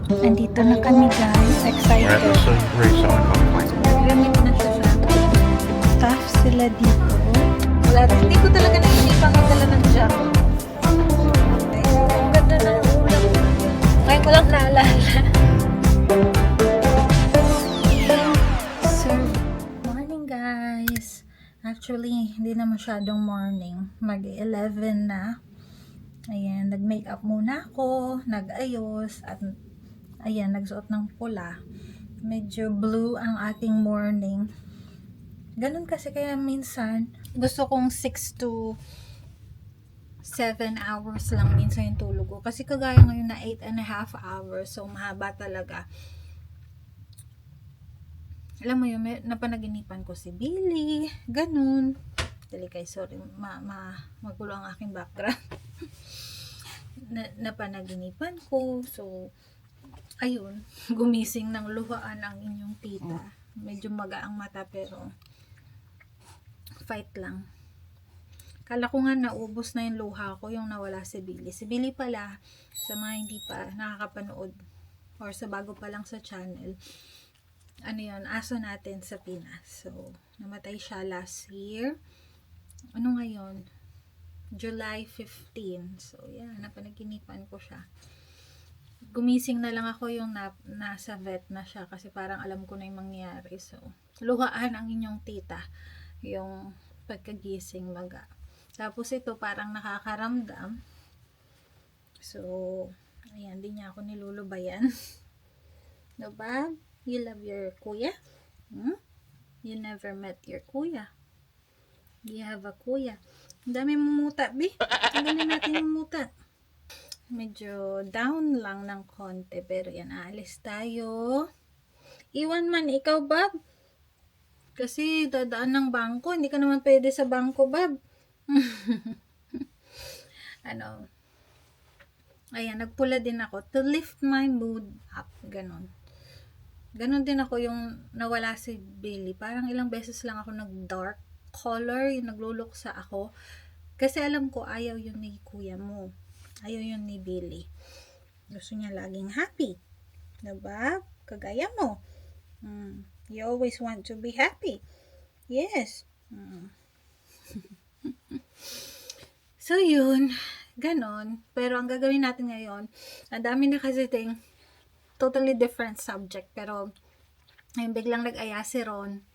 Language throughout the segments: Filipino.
Andito na kami guys. Excited. Gamit na siya sa staff sila dito. Wala, hindi ko talaga naisipan magdala ng jam. Ang ganda ng ulam. Ngayon ko lang naalala. So, morning guys. Actually, hindi na masyadong morning. Mag-11 na. Ayan, nag-makeup muna ako, nag-ayos, at ayan, nagsuot ng pula. Medyo blue ang ating morning. Ganun kasi kaya minsan, gusto kong 6 to 7 hours lang minsan yung tulog ko. Kasi kagaya ngayon na 8.5 hours, so mahaba talaga. Alam mo yun, napanaginipan ko si Billy, ganun. Dali kay, sorry, magulo ang aking background. Napanaginipan ko, so ayun, gumising ng luhaan ang inyong tita. Medyo magaang mata pero fight lang. Kala ko nga naubos na yung luha ko, yung nawala si Billy. Si Billy pala, sa mga hindi pa nakakapanood or sa bago pa lang sa channel, ano yun, aso natin sa Pinas. So, namatay siya last year. Ano ngayon? July 15. So, yan, napanaginipan ko siya. Gumising na lang ako yung nasa vet na siya kasi parang alam ko na yung mangyayari. So, luhaan ang inyong tita yung pagkagising maga. Tapos ito parang nakakaramdam. So, ayan, di niya ako nilulubayan. Diba? You love your kuya? You never met your kuya. You have a kuya. Ang dami mumuta, bi. Tanggalin natin yung muta. Medyo down lang ng konti. Pero yan, aalis tayo. Iwan man, ikaw, Bob. Kasi dadaan ng bangko. Hindi ka naman pwede sa bangko, Bob. Ano. Ayan, nagpula din ako. To lift my mood up. Ganon. Ganon din ako yung nawala si Billy. Parang ilang beses lang ako nag-dark color, yung nagluluksa ako. Kasi alam ko, ayaw yun ni kuya mo. Ayaw yun ni Billy. Gusto niya laging happy. Diba? Kagaya mo. You always want to be happy. Yes. So, yun. Ganon. Pero ang gagawin natin ngayon, ang dami na kasi totally different subject. Pero, ayun, biglang nag-aya si Ron.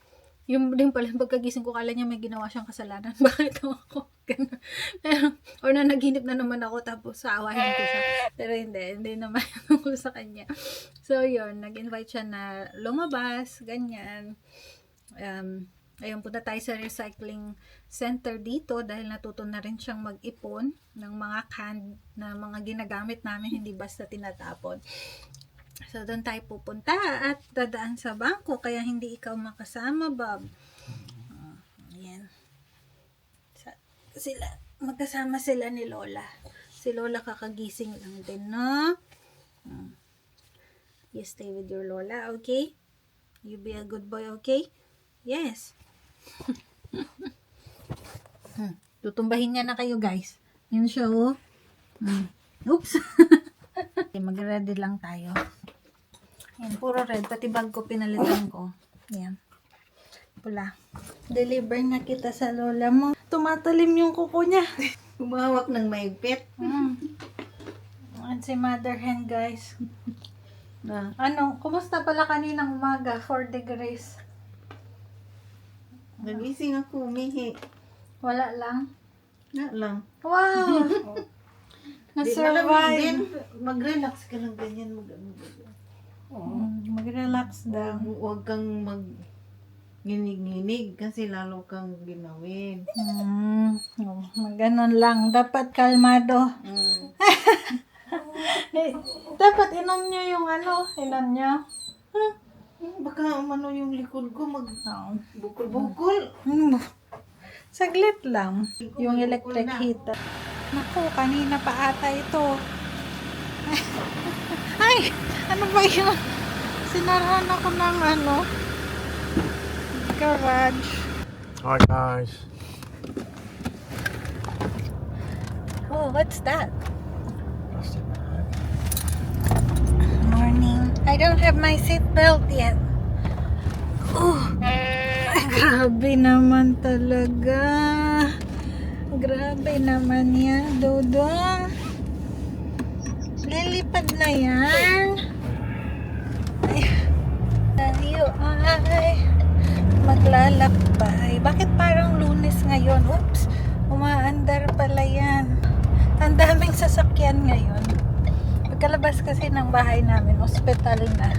Yung din pala, pagkagising ko, kala niya may ginawa siyang kasalanan. Bakit ako? Ganun. Pero, or na naginip na naman ako, tapos aawahin ko siya. Pero hindi naman ako sa kanya. So, yun, nag-invite siya na lumabas, ganyan. Ayun, punta tayo sa recycling center dito dahil natuto na rin siyang mag-ipon ng mga canned na mga ginagamit namin, hindi basta tinatapon. So, doon tayo pupunta at dadaan sa bangko, kaya hindi ikaw makasama, Bob. Ayan. Magkasama sila ni Lola. Si Lola kakagising lang din, no? You stay with your Lola, okay? You be a good boy, okay? Yes. Tutumbahin niya na kayo, guys. Yun siya, oh. Oops. Mag-ready lang tayo. Ayan, puro red. Pati bag ko pinalitan ko. Ayan. Pula. Deliver na kita sa lola mo. Tumatalim yung kuko niya. Humawak ng maigpit. Ayan si mother hen, guys. Ano, kumusta pala kaninang umaga? 4 degrees. Nagising ako, umihi. Wala lang. Wala lang. Wow! Na-survive. Mag-relax ka lang ganyan. Mag-relax daw. Huwag kang mag-nginig-nginig kasi lalo kang ginawin. Ganon lang. Dapat kalmado. Dapat inon nyo yung ano. Inon nyo. Baka umano yung likod ko mag-bukol-bukol. Saglit lang. Yung electric heater. Naku, kanina pa ata ito. Ay! Ano ba yun? Sinarahan ako ng garage. Hi guys. Oh, what's that? Plastic bag. Morning. I don't have my seatbelt yet. Oh, grabe naman talaga. Grabe naman yan, Dodong. Lilipad na yan. Ay, tayo ay maglalakbay. Bakit parang Lunes ngayon? Oops, umaandar pala yan. Ang daming sasakyan ngayon. Pagkalabas kasi ng bahay namin, ospital na.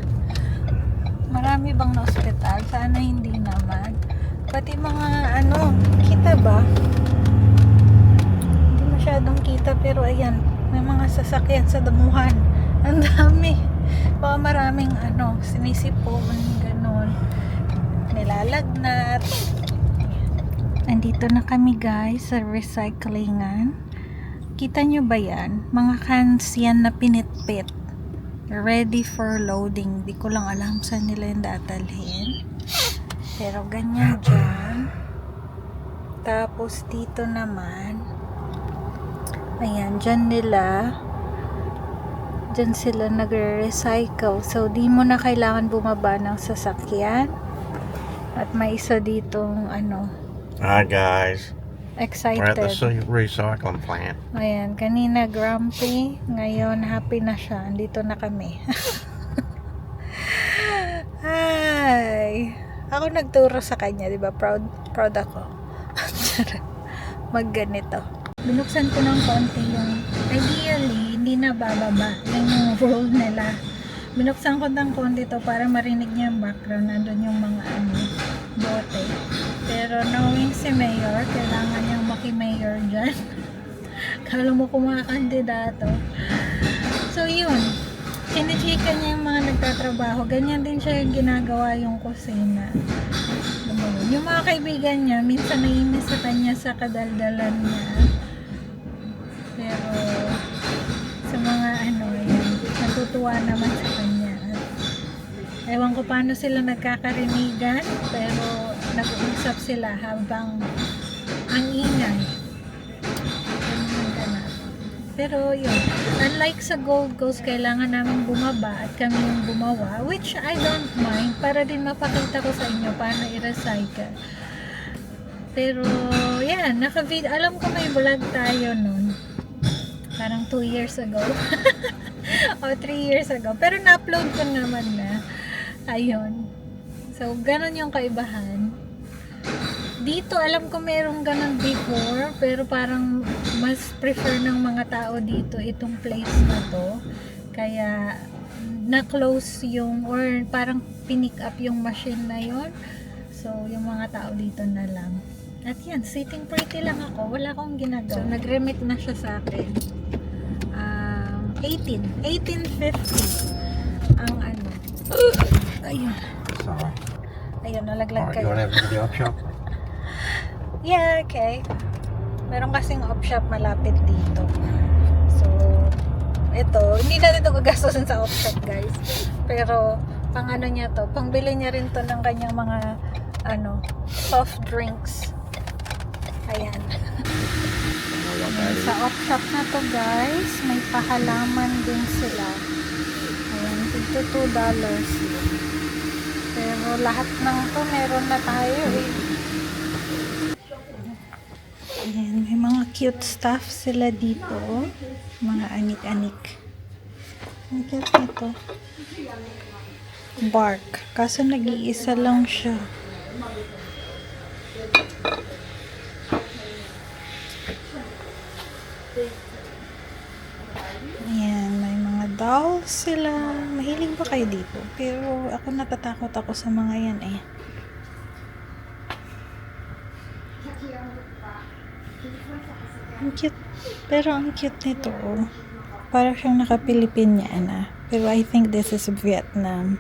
Marami bang na ospital? Sana hindi naman. Pati mga kita ba? Hindi masyadong kita pero ayan, may mga sasakyan sa damuhan. Ang dami. Baka maraming sinisipon, ganon. Nilalagnat. Andito na kami guys sa recyclingan. Kita nyo ba yan? Mga cans yan na pinitpit. Ready for loading. Di ko lang alam saan nila yung dadalhin. Pero ganyan dyan. Tapos dito naman. Ayan, dyan sila nagre-recycle. So, di mo na kailangan bumaba ng sasakyan. At may isa ditong Hi guys, we're at the excited. recycling plant. Ayan, kanina grumpy, ngayon happy na siya. Andito na kami. Hi! Ako nagturo sa kanya, di ba? Proud ako. Magganito. Binuksan ko ng konti yung, ideally, hindi na bababa. Yan yung rule nila. Binuksan ko ng konti to para marinig niya yung background. Nandun yung mga bote. Pero knowing si Mayor, kailangan niyang maki-mayor dyan. Kala mo kumakandidato. So yun, chinichika niya yung mga nagtatrabaho. Ganyan din siya yung ginagawa yung kusina. Yung mga kaibigan niya, minsan naiinis sa kanya sa kadaldalan niya. Pero sa mga yan, natutuwa naman sa kanya. Ewan ko paano sila nagkakarinigan, pero nag-uusap sila habang ang ingay. Pero yun, unlike sa Gold Coast, kailangan namin bumaba at kami yung gumawa, which I don't mind, para din mapakita ko sa inyo paano i-recycle. Pero yan, alam ko may vlog tayo nun. Parang 2 years ago. O 3 years ago. Pero na-upload ko naman na. Ayun. So, ganun yung kaibahan. Dito, alam ko merong ganun before, pero parang mas prefer ng mga tao dito itong place na to. Kaya, na-close yung, or parang pinick up yung machine na yon. So, yung mga tao dito na lang. At yan, sitting pretty lang ako. Wala akong ginagawa. So, nag-remit na siya sa akin. 1850 ang ayun. Sorry. Ayun, nalaglag Alright, you kayo. want to have a video shop? Yeah, okay. Meron kasing op shop malapit dito. So, ito, hindi natin ito gagastosin sa op shop, guys. Pero, pang niya to, pangbili niya rin to ng kanyang mga, soft drinks. Ayan. Ayan, sa op shop na to, guys, may pahalaman din sila. Ayan, ito $2 yun. Pero lahat ng to meron na tayo eh. Ayan, may mga cute stuff sila dito. Mga anik-anik. Ang cute nito. Bark. Kaso nag-iisa lang siya. Ayan, may mga dolls sila. Mahilig ba kayo dito? Pero ako natatakot ako sa mga yan eh. Ang cute. Pero ang cute nito oh. Para siyang naka-Pilipinyana. Pero I think this is Vietnam.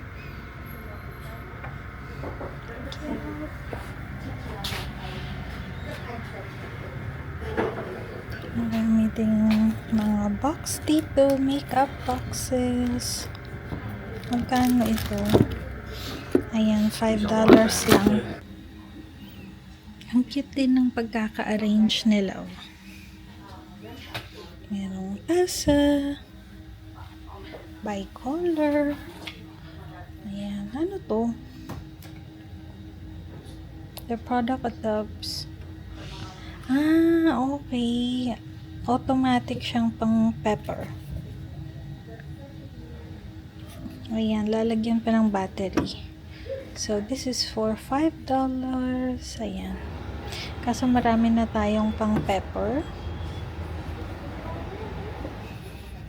Marami ding mga box dito. Makeup boxes. Magkano ito? Ayan, $5 lang. Ang cute din ng pagkaka-arrange nila. Oh. Merong asa. By color. Ano to? The product adapts. Okay. Automatic siyang pang pepper. Ayan, lalagyan pa ng battery. So, this is for $5. Ayan. Kaso marami na tayong pang pepper.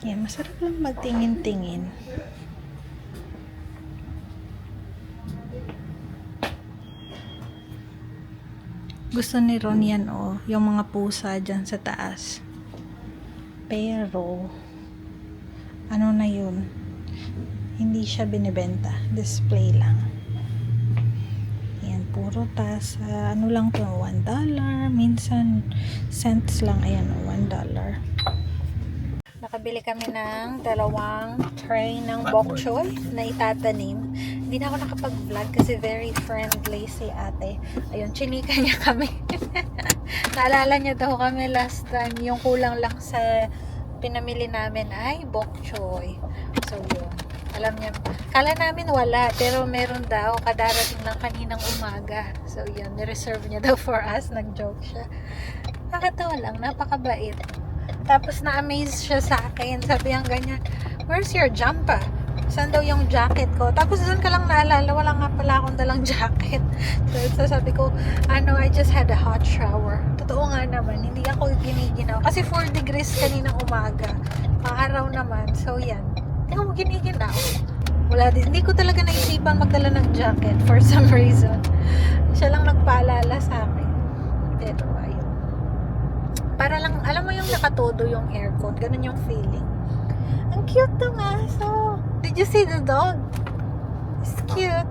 Ayan, masarap lang magtingin-tingin. Gusto ni Ron yan, yung mga pusa dyan sa taas. Pero, ano na yun? Hindi siya binibenta. Display lang. Ayan, puro tasa. Ano lang to? $1. Minsan, cents lang. Ayan, $1. Nakabili kami ng 2 tray ng bok choy na itatanim. Hindi na ako nakapag-vlog kasi very friendly si ate. Ayun, chinika niya kami. Naalala niya daw kami last time. Yung kulang lang sa pinamili namin ay bok choy. So, yun. Alam niya, kala namin wala, pero meron daw, kadarating lang kaninang umaga. So, yun, nireserve niya daw for us. Nag-joke siya. Nakakatawa lang, napakabait. Tapos na-amaze siya sa akin. Sabi ang ganyan, where's your jumper? Saan daw yung jacket ko? Tapos doon ka lang naalala, wala nga pala akong dalang jacket. So sabi ko, I just had a hot shower. Totoo nga naman, hindi ako giniginaw. Kasi 4 degrees kaninang umaga. Maaraw naman. So yan, hindi ako giniginaw. Wala din. Hindi ko talaga naisipan magdala ng jacket for some reason. Siya lang nagpaalala sa akin. Pero ayun. Para lang, alam mo yung nakatodo yung aircon. Ganun yung feeling. Ang cute ng aso. Did you see the dog? It's cute.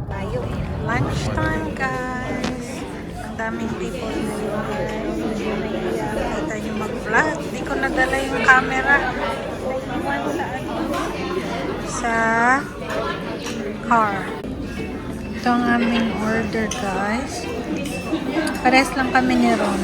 Tayo eh. Lunchtime, guys. Ang daming people ngayon. Kita nyo mag-vlog. Hindi ko nadala yung camera. Sa car. Ito ang aming order, guys. Pares lang kami ni Ron.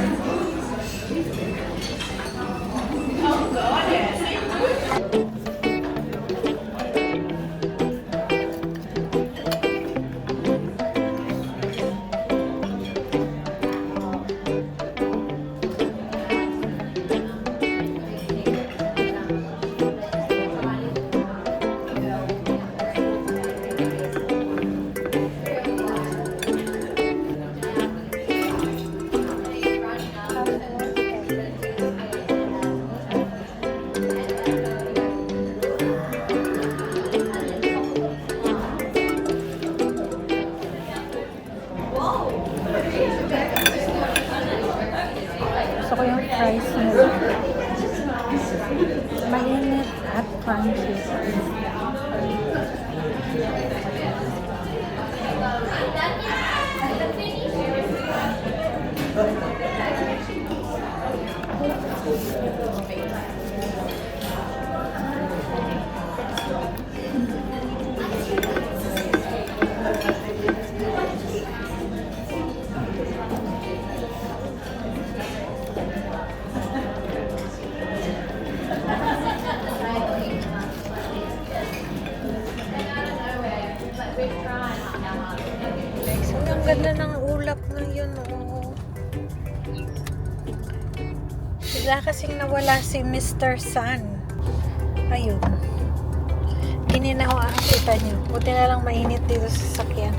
Gusto ko yung fries nila. Mainit at crunchy. So, ang ganda ng ulap na yun, Bigla kasing nawala si Mr. Sun. Ayun. Gininawa ang kita nyo. Buti na lang mainit dito sa sasakyan.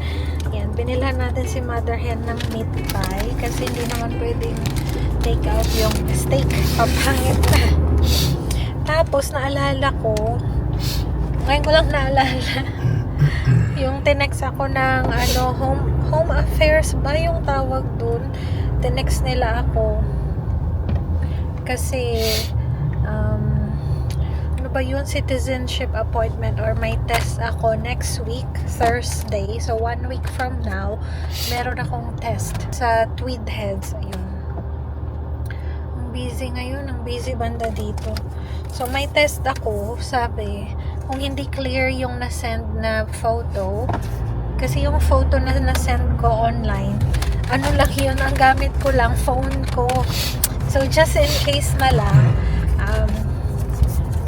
Yan, binilhan natin si Mother Hen ng meat pie kasi hindi naman pwedeng take out yung steak. Papangit na. Tapos, naalala ko, ngayon ko lang naalala, yung tinext ako ng home affairs ba yung tawag dun? Tinext nila ako kasi ano ba yun, citizenship appointment or may test ako next week, Thursday. So 1 week from now, meron akong test sa Tweed Heads. Ayun. Ang busy ngayon, ang busy banda dito. So may test ako, sabi, kung hindi clear yung na-send na photo, kasi yung photo na na-send ko online, ano lang yun, ang gamit ko lang, phone ko. So, just in case na lang,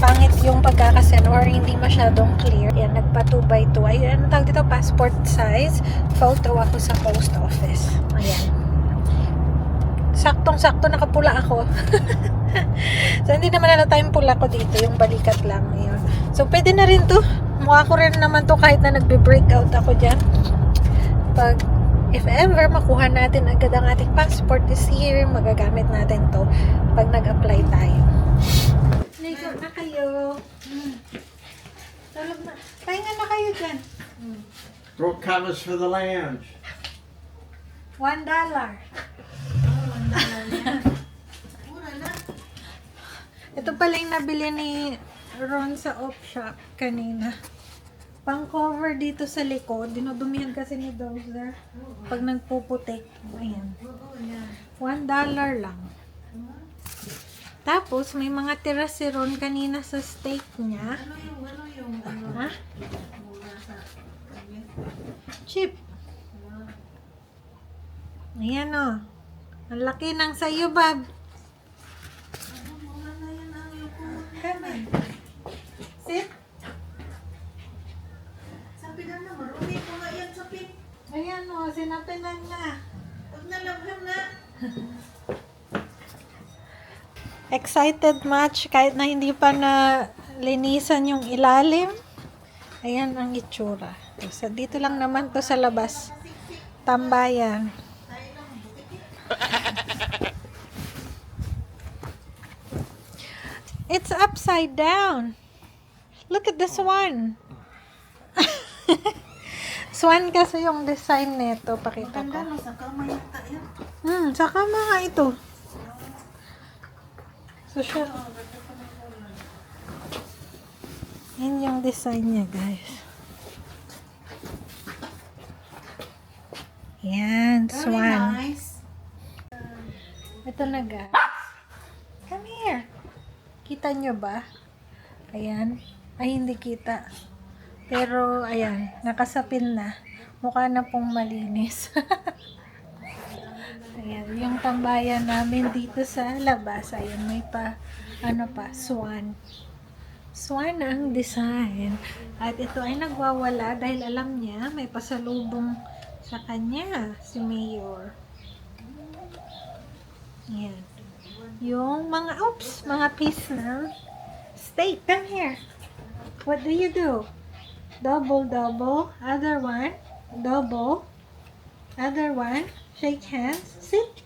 pangit yung pagkakasend or hindi masyadong clear. Yan, nagpa 2x2. Ayun, ano tawag dito? Passport size photo ako sa post office. Ayan. Saktong-sakto nakapula ako. So, hindi naman halata yung pula ko dito. Yung balikat lang. Ayun. So, pwede na rin to. Mukha ko rin naman to kahit na nagbe-breakout ako dyan. Pag, if ever, makuha natin agad ang ating passport this year, magagamit natin to pag nag-apply tayo. Ligo na kayo. Tulog na. Pahinga na kayo dyan. Throw covers for the lounge. $1. Ito pala yung nabili ni Ron sa op shop kanina. Pang cover dito sa likod. Dinudumihan kasi ni Dozer pag nagpuputik. Ayan. $1 lang. Tapos, may mga tira si Ron kanina sa steak niya. Ha? Chip. Ayan o. Ang laki ng sayo, Bob. Come on. Sit. Sapidan na, marumi ko nga yan sapit. Ayan o, sinapinan na. Pag nalabhan na. Excited much kahit na hindi pa na linisan yung ilalim. Ayan ang itsura. So, dito lang naman to sa labas. Tambayan. It's upside down. Look at this one. Swan kasi yung design nito. Pakita ko. Ganda no, sa kama yata yan. Saka mga ito. So, siya. Yan yung design niya, guys. Yan, Very swan. nice. Ito na, guys. Come here. Kita nyo ba? Ayan. Ay, hindi kita. Pero, ayan. Nakasapin na. Mukha na pong malinis. Ayan. Yung tambayan namin dito sa labas. Ayan. May pa, swan. Swan ang design. At ito ay nagwawala dahil alam niya may pasalubong sa kanya si Mayor. Ayan. Yung mga piece ng steak. Come here. What do you do? Double, double. Other one. Double. Other one. Shake hands. Sit.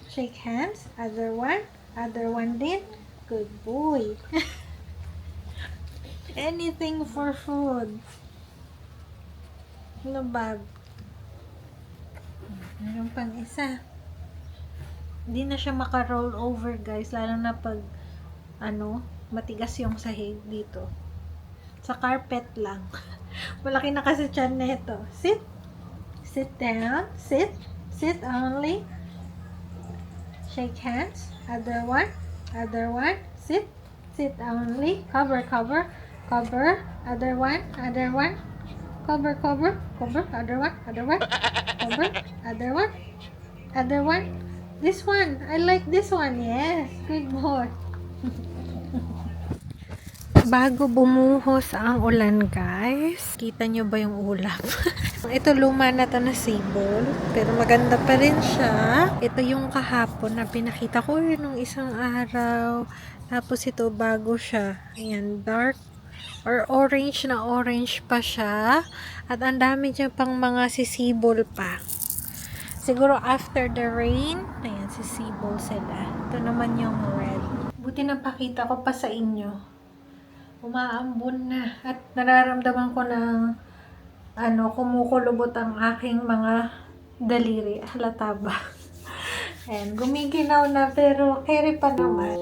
Shake hands. Other one. Other one din. Good boy. Anything for food. Ano ba? Meron pang isa. Hindi na siya maka-roll over, guys. Lalo na pag, matigas yung sahig dito. Sa carpet lang. Malaki na kasi tiyan na ito. Sit. Sit down. Sit. Sit only. Shake hands. Other one. Other one. Sit. Sit only. Cover, cover. Cover. Other one. Other one. Cover, cover. Cover. Other one. Other one. Cover. Other one. Other one. This one. I like this one. Yes. Good boy. Bago bumuhos ang ulan, guys. Kita nyo ba yung ulap? Ito luma na to na sibol. Pero maganda pa rin siya. Ito yung kahapon na pinakita ko nung isang araw. Tapos ito bago siya. Ayan, dark or orange na orange pa siya. At ang dami niya pang mga sisibol pa. Siguro after the rain, ayan, sisibol sila. Ito naman yung red. Buti napakita ko pa sa inyo. Umaambon na. At nararamdaman ko ng kumukulubot ang aking mga daliri. Halata ba? Ayan, gumiginaw na pero carry pa naman.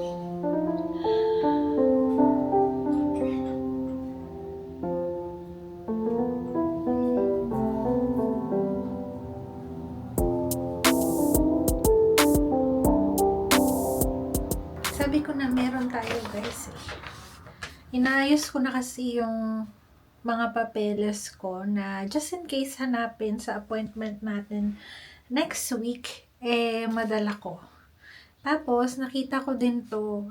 Sabi ko na meron tayo, guys. Inaayos ko na kasi yung mga papeles ko na just in case hanapin sa appointment natin next week, madala ko. Tapos, nakita ko din to,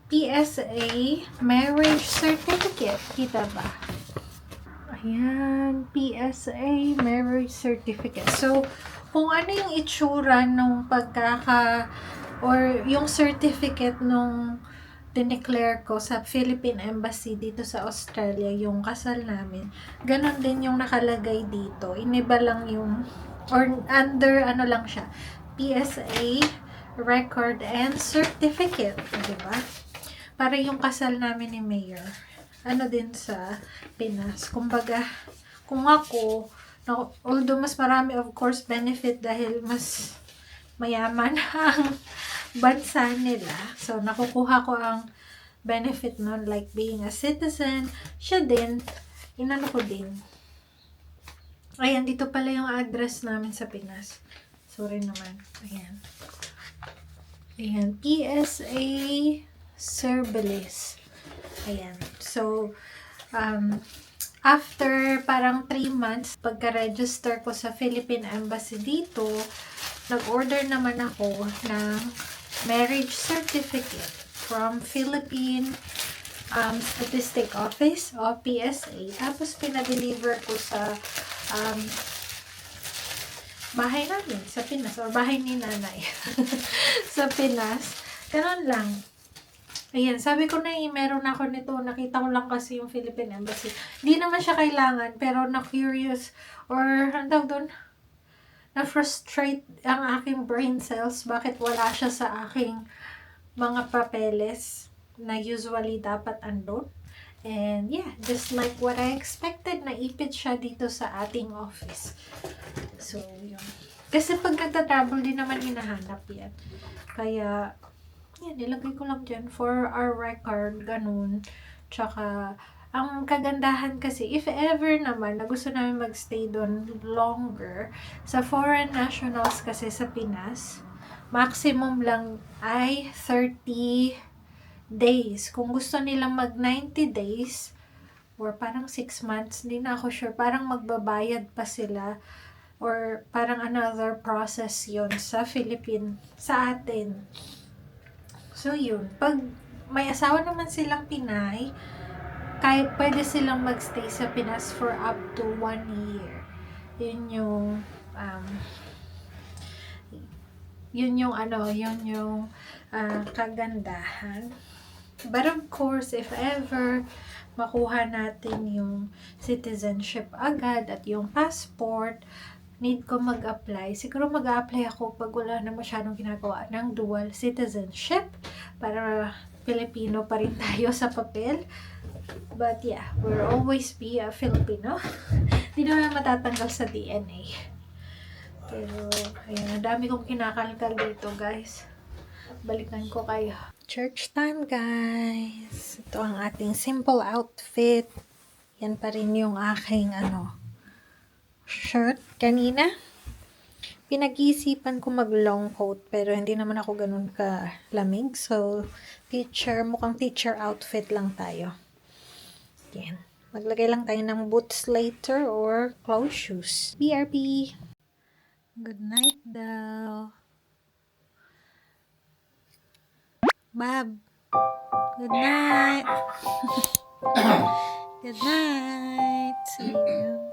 PSA marriage certificate. Kita ba? Ayan, PSA marriage certificate. So, kung ano yung itsura nung or yung certificate nung dineclare ko sa Philippine Embassy dito sa Australia, yung kasal namin, ganon din yung nakalagay dito. Iniba lang yung, or under ano lang siya, PSA record and certificate. Diba? Para yung kasal namin ni Mayor, ano din sa Pinas. Kumbaga, kung ako, although mas marami of course benefit dahil mas mayaman ang bansa nila. So, nakukuha ko ang benefit nun, like being a citizen. Siya din, inano ko din. Ayan, dito pala yung address namin sa Pinas. Sorry naman. Ayan. Ayan, PSA Cerbelis. Ayan. So, after parang 3 months, pagka-register ko sa Philippine Embassy dito, nag-order naman ako ng marriage certificate from Philippine Statistic Office o PSA. Tapos, pinadeliver ko sa bahay namin sa Pinas or bahay ni nanay sa Pinas. Ganun lang. Ayan, sabi ko na meron ako nito. Nakita ko lang kasi yung Philippine Embassy. Hindi naman siya kailangan, pero na-curious or ang tawag doon, na-frustrate ang aking brain cells. Bakit wala siya sa aking mga papeles na usually dapat andun. And yeah, just like what I expected, naipit siya dito sa ating office. So, yun. Kasi pag nagta-travel din naman hinahanap yan. Kaya, yan, nilagay ko lang dyan for our record, ganun. Tsaka, ang kagandahan kasi, if ever naman na gusto namin magstay doon longer, sa foreign nationals kasi sa Pinas, maximum lang ay 30 days. Kung gusto nilang mag 90 days, or parang 6 months, hindi na ako sure, parang magbabayad pa sila, or parang another process yon sa Philippine, sa atin. So, yun. Pag may asawa naman silang Pinay, kahit pwede silang magstay sa Pinas for up to 1 year. Yun yung kagandahan. But of course, if ever makuha natin yung citizenship agad at yung passport, need ko mag-apply. Siguro mag-apply ako pag wala na masyadong ginagawa ng dual citizenship para Pilipino pa rin tayo sa papel. But yeah, we'll always be a Filipino. Hindi naman matatanggal sa DNA. Pero, ayan, ang dami kong kinakalkal dito, guys. Balikan ko kayo. Church time, guys. Ito ang ating simple outfit. Yan pa rin yung aking, shirt kanina. Pinag-iisipan ko mag long coat pero hindi naman ako ganun ka lamig. So, mukhang teacher outfit lang tayo. Yan. Maglagay lang tayo ng boots later or closed shoes. BRP! Good night daw. Bab! Good night! Good night! See you.